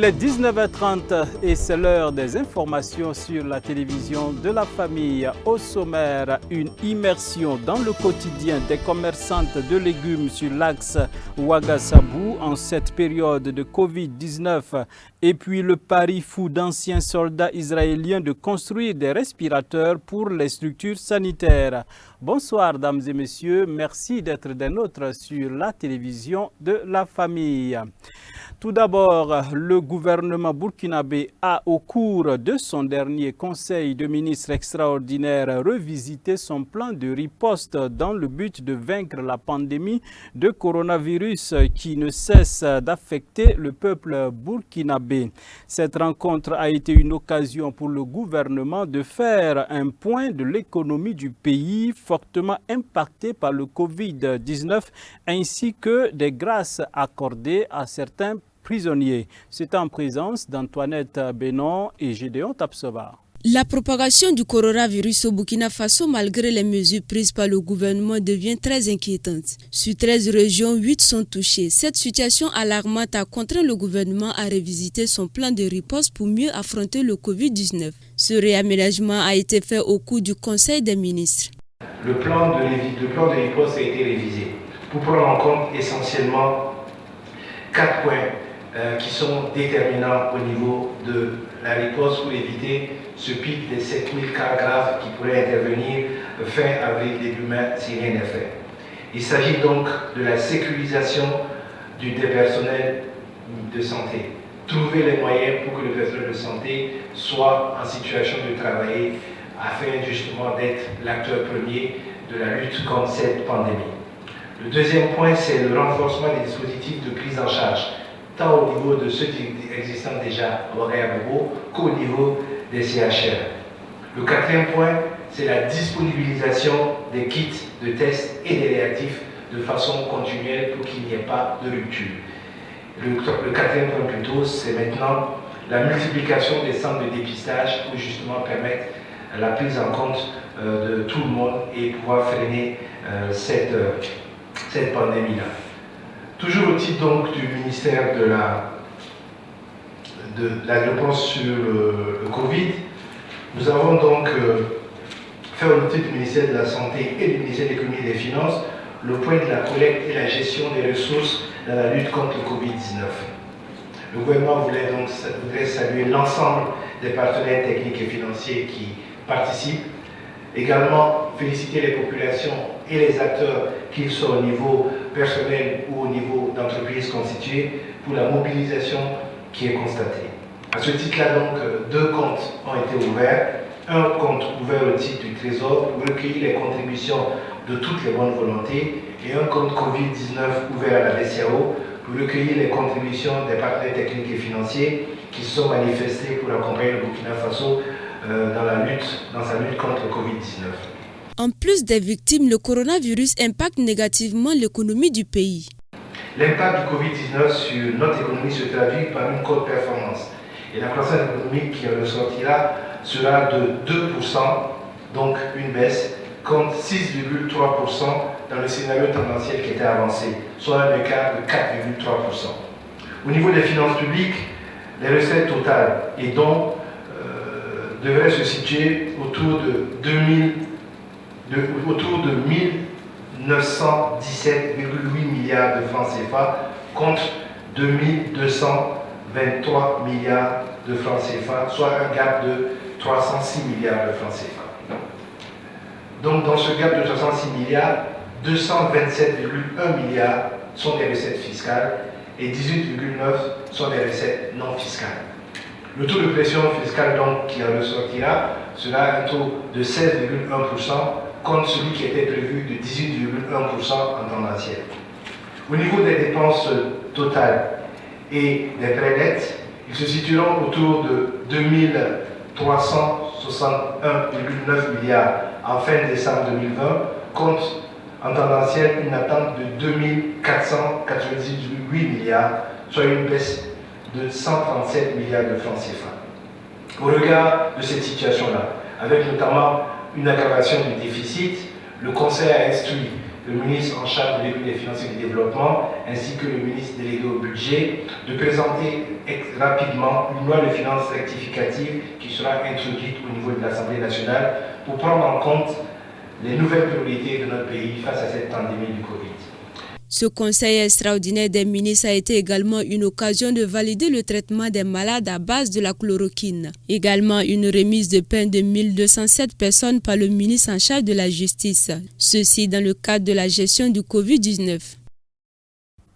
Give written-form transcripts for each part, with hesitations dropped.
est 19h30 et c'est l'heure des informations sur la télévision de la famille. Au sommaire, une immersion dans le quotidien des commerçantes de légumes sur l'axe Ouagassabou en cette période de Covid-19. Et puis le pari fou d'anciens soldats israéliens de construire des respirateurs pour les structures sanitaires. Bonsoir dames et messieurs, merci d'être des nôtres sur la télévision de la famille. Tout d'abord, le gouvernement burkinabé a, au cours de son dernier conseil de ministres extraordinaire, revisité son plan de riposte dans le but de vaincre la pandémie de coronavirus qui ne cesse d'affecter le peuple burkinabé. Cette rencontre a été une occasion pour le gouvernement de faire un point de l'économie du pays fortement impactée par le Covid-19 ainsi que des grâces accordées à certains prisonniers. C'est en présence d'Antoinette Bénon et Gédéon Tapsova. La propagation du coronavirus au Burkina Faso, malgré les mesures prises par le gouvernement, devient très inquiétante. Sur 13 régions, 8 sont touchées. Cette situation alarmante a contraint le gouvernement à revisiter son plan de riposte pour mieux affronter le Covid-19. Ce réaménagement a été fait au cours du Conseil des ministres. Le plan de riposte a été révisé pour prendre en compte essentiellement 4 points qui sont déterminants au niveau de la riposte pour éviter ce pic des 7000 cas graves qui pourraient intervenir fin avril, début mai si rien n'est fait. Il s'agit donc de la sécurisation des personnels de santé. Trouver les moyens pour que le personnel de santé soit en situation de travailler afin justement d'être l'acteur premier de la lutte contre cette pandémie. Le deuxième point, c'est le renforcement des dispositifs de prise en charge, tant au niveau de ceux qui existent déjà à Ouagayabobo qu'au niveau des CHR. Le quatrième point, c'est la disponibilisation des kits de tests et des réactifs de façon continuelle pour qu'il n'y ait pas de rupture. Le quatrième point plutôt, c'est maintenant la multiplication des centres de dépistage pour justement permettre la prise en compte de tout le monde et pouvoir freiner cette pandémie-là. Toujours au titre donc du ministère de la réponse sur le Covid, nous avons donc fait au titre du ministère de la Santé et du ministère de l'Économie et des Finances le point de la collecte et la gestion des ressources dans la lutte contre le Covid-19. Le gouvernement voudrait saluer l'ensemble des partenaires techniques et financiers qui participent. Également, féliciter les populations et les acteurs, qu'ils soient au niveau personnel ou au niveau d'entreprises constituées, pour la mobilisation qui est constatée. À ce titre-là, donc, 2 comptes ont été ouverts. Un compte ouvert au titre du Trésor pour recueillir les contributions de toutes les bonnes volontés et un compte Covid-19 ouvert à la BCAO pour recueillir les contributions des partenaires techniques et financiers qui se sont manifestés pour accompagner le Burkina Faso dans sa lutte contre le Covid-19. En plus des victimes, le coronavirus impacte négativement l'économie du pays. L'impact du Covid-19 sur notre économie se traduit par une courte performance. Et la croissance économique qui en ressortira sera de 2%, donc une baisse, contre 6,3% dans le scénario tendanciel qui était avancé, soit un écart de 4,3%. Au niveau des finances publiques, les recettes totales et dons devrait se situer autour de 1917,8 milliards de francs CFA contre 2223 milliards de francs CFA, soit un gap de 306 milliards de francs CFA. Donc dans ce gap de 306 milliards, 227,1 milliards sont des recettes fiscales et 18,9 sont des recettes non fiscales. Le taux de pression fiscale donc, qui en ressortira sera un taux de 16,1% contre celui qui était prévu de 18,1% en tendanciel. Au niveau des dépenses totales et des prêts nets, ils se situeront autour de 2361,9 milliards en fin décembre 2020 contre en tendanciel une attente de 2498 milliards, soit une baisse de 137 milliards de francs CFA. Au regard de cette situation-là, avec notamment une aggravation du déficit, le Conseil a instruit le ministre en charge de l'économie, des finances et du développement, ainsi que le ministre délégué au budget, de présenter rapidement une loi de finances rectificative qui sera introduite au niveau de l'Assemblée nationale pour prendre en compte les nouvelles priorités de notre pays face à cette pandémie du Covid. Ce conseil extraordinaire des ministres a été également une occasion de valider le traitement des malades à base de la chloroquine. Également une remise de peine de 1207 personnes par le ministre en charge de la justice. Ceci dans le cadre de la gestion du Covid-19.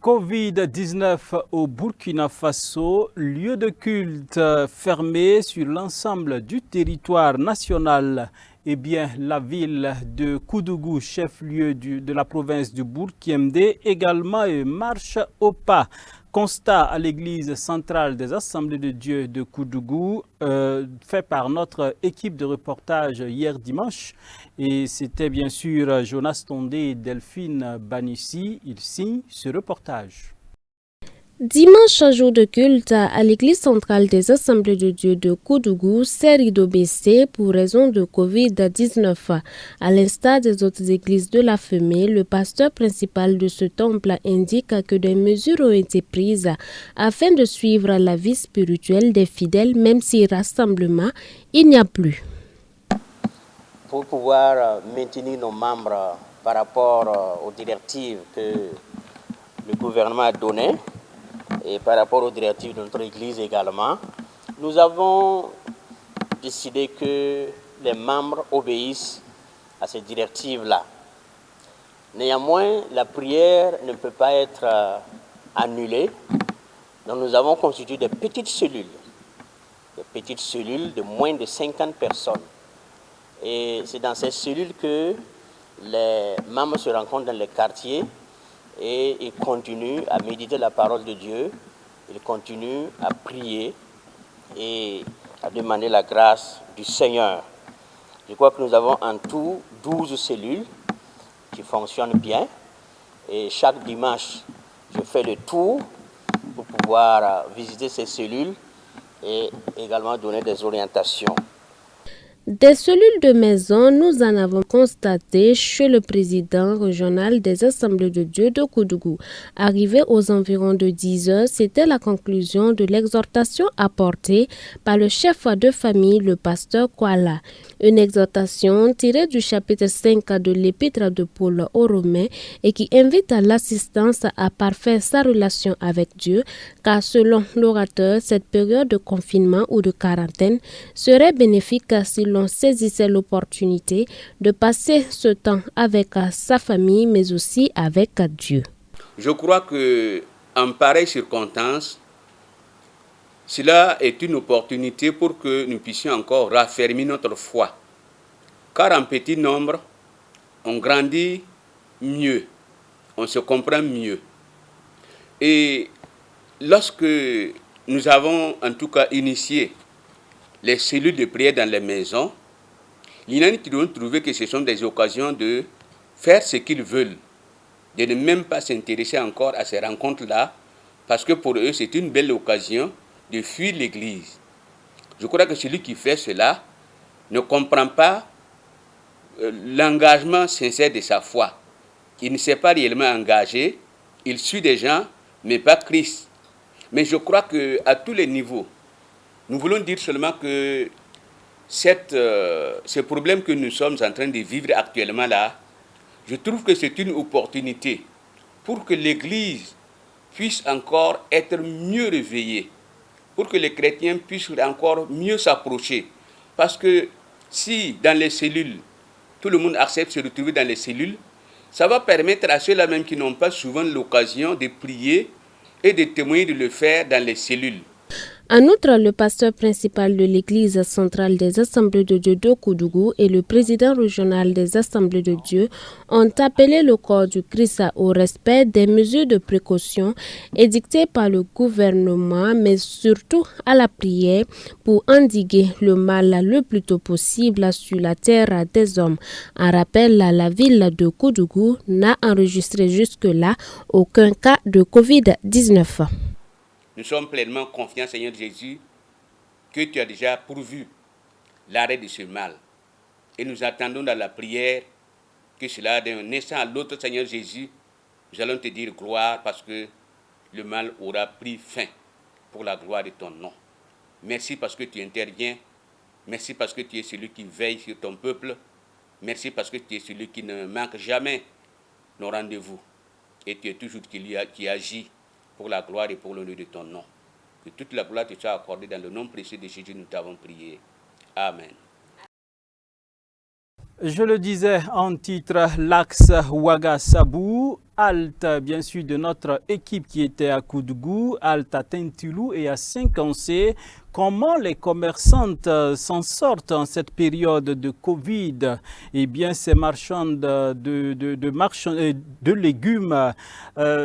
Covid-19 au Burkina Faso, lieu de culte fermé sur l'ensemble du territoire national. Eh bien, la ville de Koudougou, chef-lieu de la province du Burkina, également marche au pas. Constat à l'église centrale des Assemblées de Dieu de Koudougou, fait par notre équipe de reportage hier dimanche. Et c'était bien sûr Jonas Tondé et Delphine Banissi. Ils signent ce reportage. Dimanche, jour de culte à l'église centrale des Assemblées de Dieu de Koudougou, s'est rideau baissé pour raison de Covid-19. À l'instar des autres églises de la Femée, le pasteur principal de ce temple indique que des mesures ont été prises afin de suivre la vie spirituelle des fidèles, même si rassemblement il n'y a plus. Pour pouvoir maintenir nos membres par rapport aux directives que le gouvernement a données, et par rapport aux directives de notre Église également, nous avons décidé que les membres obéissent à ces directives-là. Néanmoins, la prière ne peut pas être annulée. Donc nous avons constitué des petites cellules de moins de 50 personnes. Et c'est dans ces cellules que les membres se rencontrent dans les quartiers et ils continuent à méditer la parole de Dieu, ils continuent à prier et à demander la grâce du Seigneur. Je crois que nous avons en tout 12 cellules qui fonctionnent bien et chaque dimanche, je fais le tour pour pouvoir visiter ces cellules et également donner des orientations. Des cellules de maison, nous en avons constaté chez le président régional des Assemblées de Dieu de Koudougou. Arrivé aux environs de 10 heures, c'était la conclusion de l'exhortation apportée par le chef de famille, le pasteur Kwala. Une exhortation tirée du chapitre 5 de l'épître de Paul aux Romains et qui invite à l'assistance à parfaire sa relation avec Dieu, car selon l'orateur, cette période de confinement ou de quarantaine serait bénéfique si l'on saisissait l'opportunité de passer ce temps avec sa famille, mais aussi avec Dieu. Je crois qu'en pareille circonstance, cela est une opportunité pour que nous puissions encore raffermir notre foi. Car en petit nombre, on grandit mieux, on se comprend mieux. Et lorsque nous avons en tout cas initié les cellules de prière dans les maisons, il y en a qui ont trouvé que ce sont des occasions de faire ce qu'ils veulent, de ne même pas s'intéresser encore à ces rencontres-là, parce que pour eux, c'est une belle occasion de fuir l'Église. Je crois que celui qui fait cela ne comprend pas l'engagement sincère de sa foi. Il ne s'est pas réellement engagé, il suit des gens, mais pas Christ. Mais je crois qu'à tous les niveaux, nous voulons dire seulement que ce problème que nous sommes en train de vivre actuellement là, je trouve que c'est une opportunité pour que l'Église puisse encore être mieux réveillée, pour que les chrétiens puissent encore mieux s'approcher. Parce que si dans les cellules, tout le monde accepte de se retrouver dans les cellules, ça va permettre à ceux-là même qui n'ont pas souvent l'occasion de prier et de témoigner de le faire dans les cellules. En outre, le pasteur principal de l'église centrale des Assemblées de Dieu de Koudougou et le président régional des Assemblées de Dieu ont appelé le corps du Christ au respect des mesures de précaution édictées par le gouvernement, mais surtout à la prière pour endiguer le mal le plus tôt possible sur la terre des hommes. En rappel, la ville de Koudougou n'a enregistré jusque-là aucun cas de Covid-19. Nous sommes pleinement confiants, Seigneur Jésus, que tu as déjà pourvu l'arrêt de ce mal. Et nous attendons dans la prière que cela, d'un instant à l'autre, Seigneur Jésus, nous allons te dire gloire parce que le mal aura pris fin pour la gloire de ton nom. Merci parce que tu interviens. Merci parce que tu es celui qui veille sur ton peuple. Merci parce que tu es celui qui ne manque jamais nos rendez-vous. Et tu es toujours qui agit pour la gloire et pour l'honneur de ton nom. Que toute la gloire te soit accordée dans le nom précieux de Jésus, nous t'avons prié. Amen. Je le disais en titre, l'axe Ouagassabou, halte bien sûr de notre équipe qui était à Koudougou, halte à Tintilou et à Saint-Cancé. Comment les commerçantes s'en sortent en cette période de Covid? Eh bien, ces marchands de légumes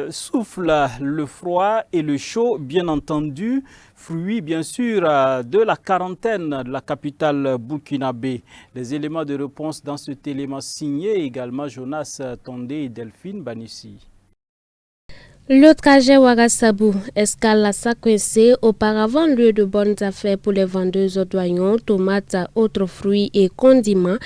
soufflent le froid et le chaud, bien entendu, fruit bien sûr de la quarantaine de la capitale burkinabé. Les éléments de réponse dans cet élément signé également Jonas Tondé et Delphine Banissi. Le trajet Ouagassabou, escale à Sakwensé, auparavant lieu de bonnes affaires pour les vendeuses d'oignons, tomates, autres fruits et condiments,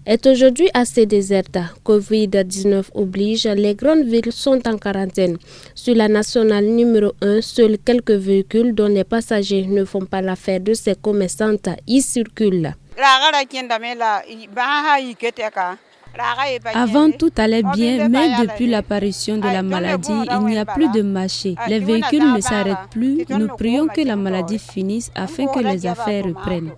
est aujourd'hui assez déserte. Covid-19 oblige, les grandes villes sont en quarantaine. Sur la nationale numéro 1, seuls quelques véhicules dont les passagers ne font pas l'affaire de ces commerçantes y circulent. Avant, tout allait bien, mais depuis l'apparition de la maladie, il n'y a plus de marché. Les véhicules ne s'arrêtent plus. Nous prions que la maladie finisse afin que les affaires reprennent.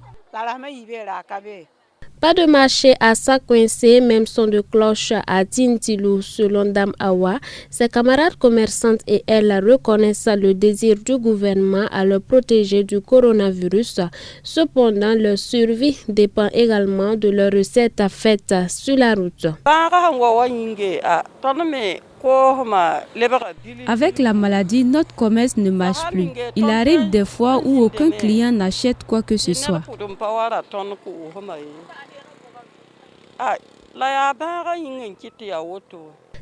Pas de marché à Sakwensé, même son de cloche à Tintilou, selon Dame Awa. Ses camarades commerçantes et elle reconnaissent le désir du gouvernement à leur protéger du coronavirus. Cependant, leur survie dépend également de leurs recettes faites sur la route. Avec la maladie, notre commerce ne marche plus. Il arrive des fois où aucun client n'achète quoi que ce soit.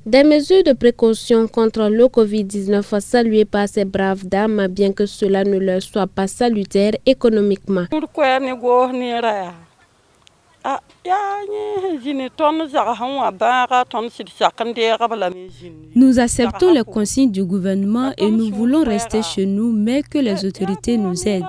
Des mesures de précaution contre le Covid-19 saluées par ces braves dames, bien que cela ne leur soit pas salutaire économiquement. Nous acceptons les consignes du gouvernement et nous voulons rester chez nous, mais que les autorités nous aident.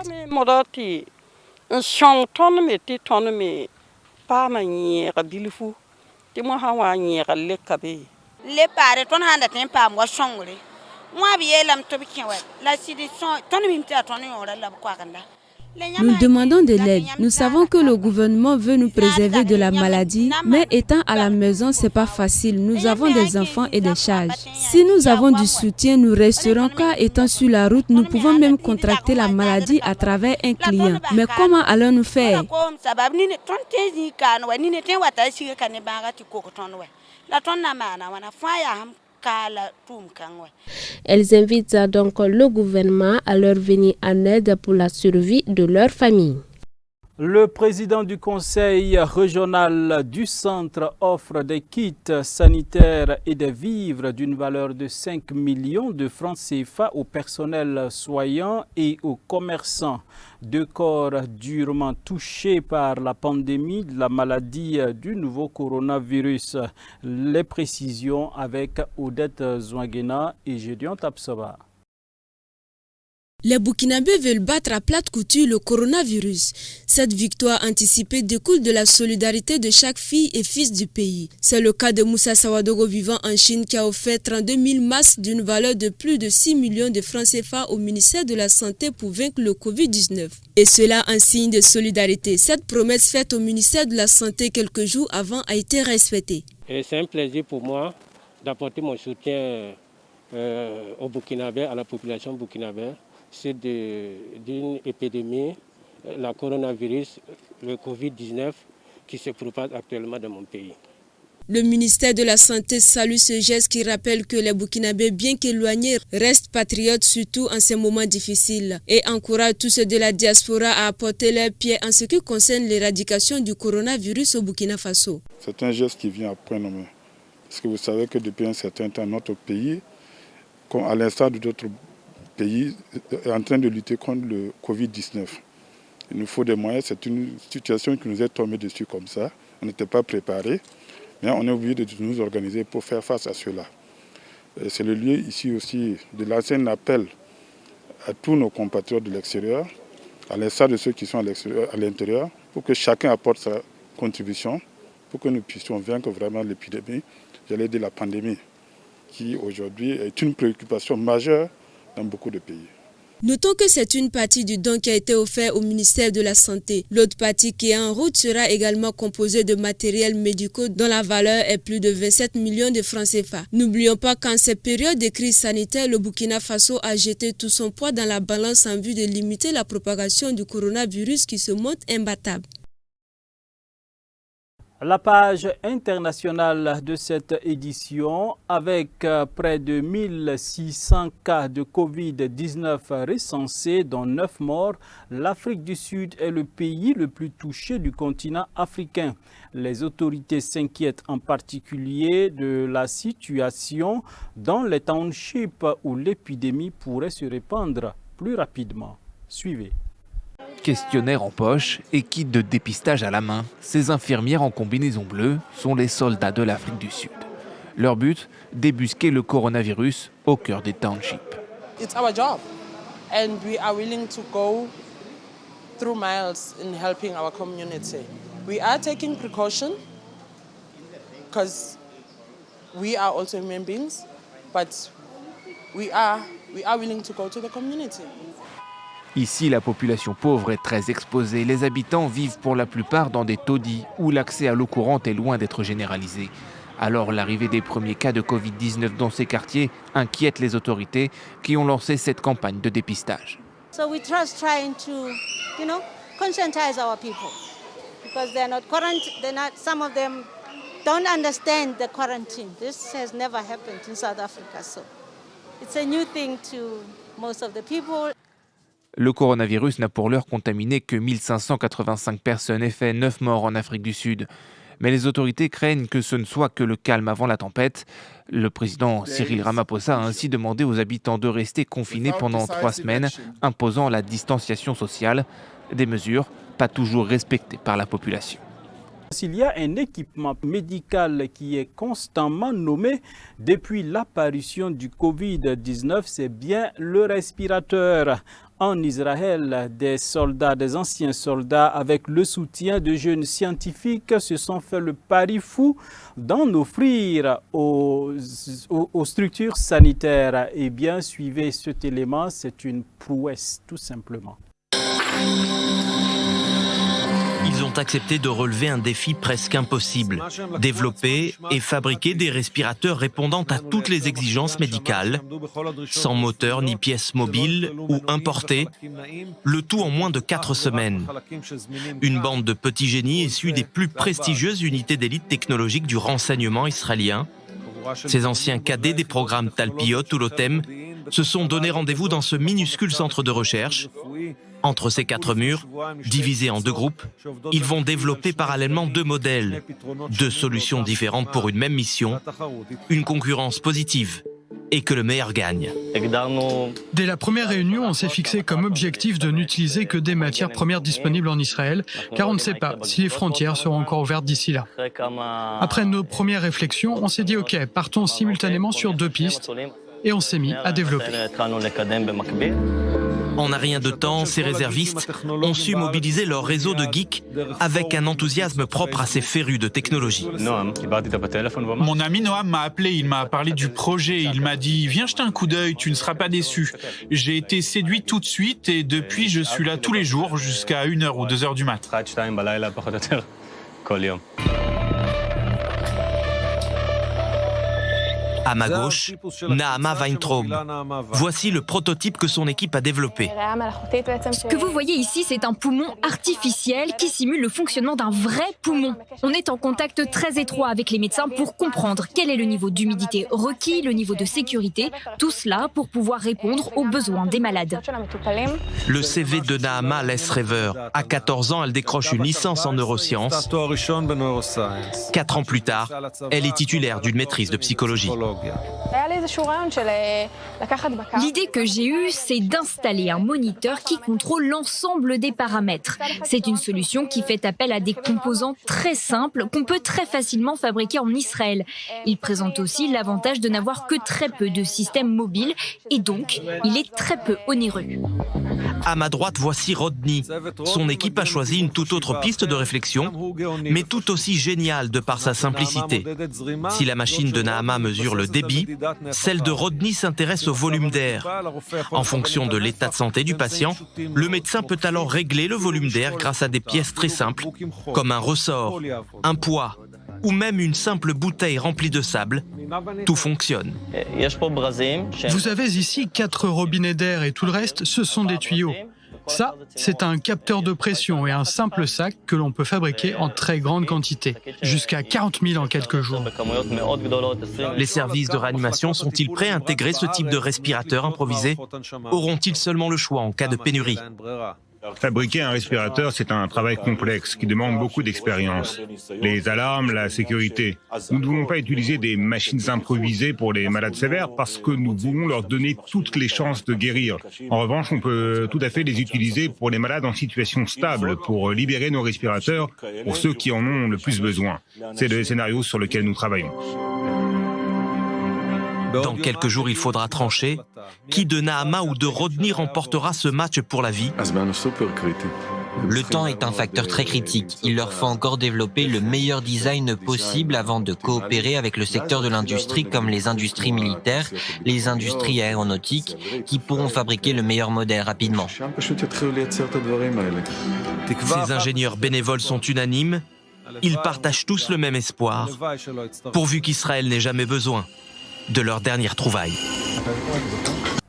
Nous demandons de l'aide. Nous savons que le gouvernement veut nous préserver de la maladie, mais étant à la maison, c'est pas facile. Nous avons des enfants et des charges. Si nous avons du soutien, nous resterons, car étant sur la route, nous pouvons même contracter la maladie à travers un client. Mais comment allons-nous faire? Elles invitent donc le gouvernement à leur venir en aide pour la survie de leur famille. Le président du conseil régional du centre offre des kits sanitaires et des vivres d'une valeur de 5 millions de francs CFA au personnel soignant et aux commerçants. Deux corps durement touchés par la pandémie de la maladie du nouveau coronavirus. Les précisions avec Odette Zouangena et Gédion Tapsoba. Les Burkinabés veulent battre à plate couture le coronavirus. Cette victoire anticipée découle de la solidarité de chaque fille et fils du pays. C'est le cas de Moussa Sawadogo vivant en Chine qui a offert 32 000 masques d'une valeur de plus de 6 millions de francs CFA au ministère de la Santé pour vaincre le Covid-19. Et cela en signe de solidarité. Cette promesse faite au ministère de la Santé quelques jours avant a été respectée. C'est un plaisir pour moi d'apporter mon soutien aux Burkinabés, à la population burkinabé. C'est d'une épidémie, la coronavirus, le Covid-19, qui se propage actuellement dans mon pays. Le ministère de la Santé salue ce geste qui rappelle que les Burkinabés, bien qu'éloignés, restent patriotes, surtout en ces moments difficiles, et encourage tous ceux de la diaspora à apporter leur pied en ce qui concerne l'éradication du coronavirus au Burkina Faso. C'est un geste qui vient après nous. Parce que vous savez que depuis un certain temps, notre pays, à l'instar d'autres pays, est en train de lutter contre le Covid-19. Il nous faut des moyens, c'est une situation qui nous est tombée dessus comme ça. On n'était pas préparés. Mais on est obligé de nous organiser pour faire face à cela. C'est le lieu ici aussi de lancer un appel à tous nos compatriotes de l'extérieur, à l'instar de ceux qui sont à l'intérieur, pour que chacun apporte sa contribution, pour que nous puissions vaincre vraiment l'épidémie, j'allais dire la pandémie, qui aujourd'hui est une préoccupation majeure dans beaucoup de pays. Notons que c'est une partie du don qui a été offert au ministère de la Santé. L'autre partie qui est en route sera également composée de matériels médicaux dont la valeur est plus de 27 millions de francs CFA. N'oublions pas qu'en cette période de crise sanitaire, le Burkina Faso a jeté tout son poids dans la balance en vue de limiter la propagation du coronavirus qui se montre imbattable. La page internationale de cette édition, avec près de 1600 cas de Covid-19 recensés, dont 9 morts, l'Afrique du Sud est le pays le plus touché du continent africain. Les autorités s'inquiètent en particulier de la situation dans les townships où l'épidémie pourrait se répandre plus rapidement. Suivez. Questionnaire en poche et kit de dépistage à la main, ces infirmières en combinaison bleue sont les soldats de l'Afrique du Sud. Leur but, débusquer le coronavirus au cœur des townships. It's our job and we are willing to go through miles in helping our community. We are taking precaution because we are also human beings, but we are willing to go to the community. Ici, la population pauvre est très exposée. Les habitants vivent pour la plupart dans des taudis où l'accès à l'eau courante est loin d'être généralisé. Alors l'arrivée des premiers cas de Covid-19 dans ces quartiers inquiète les autorités qui ont lancé cette campagne de dépistage. So we trying to, conscientize our people because some of them don't understand the quarantine. This has never happened in South Africa, so it's a new thing to most of the people. Le coronavirus n'a pour l'heure contaminé que 1585 personnes et fait 9 morts en Afrique du Sud. Mais les autorités craignent que ce ne soit que le calme avant la tempête. Le président Cyril Ramaphosa a ainsi demandé aux habitants de rester confinés pendant 3 semaines, imposant la distanciation sociale, des mesures pas toujours respectées par la population. Il y a un équipement médical qui est constamment nommé depuis l'apparition du Covid-19, c'est bien le respirateur. En Israël, des anciens soldats, avec le soutien de jeunes scientifiques, se sont fait le pari fou d'en offrir aux structures sanitaires. Eh bien, suivez cet élément, c'est une prouesse, tout simplement. Ils ont accepté de relever un défi presque impossible, développer et fabriquer des respirateurs répondant à toutes les exigences médicales, sans moteur ni pièces mobiles ou importées, le tout en moins de 4 semaines. Une bande de petits génies issus des plus prestigieuses unités d'élite technologique du renseignement israélien. Ces anciens cadets des programmes Talpiot ou Lotem se sont donné rendez-vous dans ce minuscule centre de recherche. Entre ces 4 murs, divisés en 2 groupes, ils vont développer parallèlement 2 modèles, 2 solutions différentes pour une même mission, une concurrence positive et que le meilleur gagne. Dès la première réunion, on s'est fixé comme objectif de n'utiliser que des matières premières disponibles en Israël, car on ne sait pas si les frontières seront encore ouvertes d'ici là. Après nos premières réflexions, on s'est dit ok, partons simultanément sur 2 pistes et on s'est mis à développer. En un rien de temps, ces réservistes ont su mobiliser leur réseau de geeks avec un enthousiasme propre à ces férus de technologie. Mon ami Noam m'a appelé, il m'a parlé du projet, il m'a dit « Viens jeter un coup d'œil, tu ne seras pas déçu ». J'ai été séduit tout de suite et depuis je suis là tous les jours jusqu'à 1h ou 2h du mat'. À ma gauche, Nahama Weintraub. Voici le prototype que son équipe a développé. Ce que vous voyez ici, c'est un poumon artificiel qui simule le fonctionnement d'un vrai poumon. On est en contact très étroit avec les médecins pour comprendre quel est le niveau d'humidité requis, le niveau de sécurité, tout cela pour pouvoir répondre aux besoins des malades. Le CV de Nahama laisse rêveur. À 14 ans, elle décroche une licence en neurosciences. 4 ans plus tard, elle est titulaire d'une maîtrise de psychologie. L'idée que j'ai eue, c'est d'installer un moniteur qui contrôle l'ensemble des paramètres. C'est une solution qui fait appel à des composants très simples qu'on peut très facilement fabriquer en Israël. Il présente aussi l'avantage de n'avoir que très peu de systèmes mobiles et donc il est très peu onéreux. À ma droite, voici Rodney. Son équipe a choisi une toute autre piste de réflexion, mais tout aussi géniale de par sa simplicité. Si la machine de Nahama mesure le débit, celle de Rodney s'intéresse au volume d'air. En fonction de l'état de santé du patient, le médecin peut alors régler le volume d'air grâce à des pièces très simples, comme un ressort, un poids ou même une simple bouteille remplie de sable. Tout fonctionne. Vous avez ici 4 robinets d'air et tout le reste, ce sont des tuyaux. Ça, c'est un capteur de pression et un simple sac que l'on peut fabriquer en très grande quantité, jusqu'à 40 000 en quelques jours. Les services de réanimation sont-ils prêts à intégrer ce type de respirateur improvisé? Auront-ils seulement le choix en cas de pénurie? Fabriquer un respirateur, c'est un travail complexe qui demande beaucoup d'expérience. Les alarmes, la sécurité. Nous ne voulons pas utiliser des machines improvisées pour les malades sévères parce que nous voulons leur donner toutes les chances de guérir. En revanche, on peut tout à fait les utiliser pour les malades en situation stable, pour libérer nos respirateurs pour ceux qui en ont le plus besoin. C'est le scénario sur lequel nous travaillons. Dans quelques jours, il faudra trancher. Qui de Nahama ou de Rodney remportera ce match pour la vie? Le temps est un facteur très critique. Il leur faut encore développer le meilleur design possible avant de coopérer avec le secteur de l'industrie comme les industries militaires, les industries aéronautiques, qui pourront fabriquer le meilleur modèle rapidement. Ces ingénieurs bénévoles sont unanimes. Ils partagent tous le même espoir, pourvu qu'Israël n'ait jamais besoin de leur dernière trouvaille.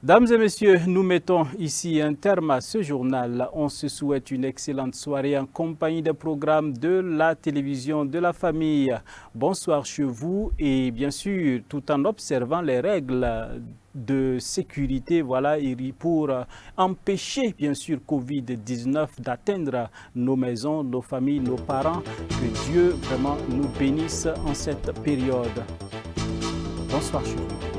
Dames et messieurs, nous mettons ici un terme à ce journal. On se souhaite une excellente soirée en compagnie des programmes de la télévision de la famille. Bonsoir chez vous et bien sûr, tout en observant les règles de sécurité, voilà, pour empêcher bien sûr Covid-19 d'atteindre nos maisons, nos familles, nos parents. Que Dieu vraiment nous bénisse en cette période. Bonsoir chez vous.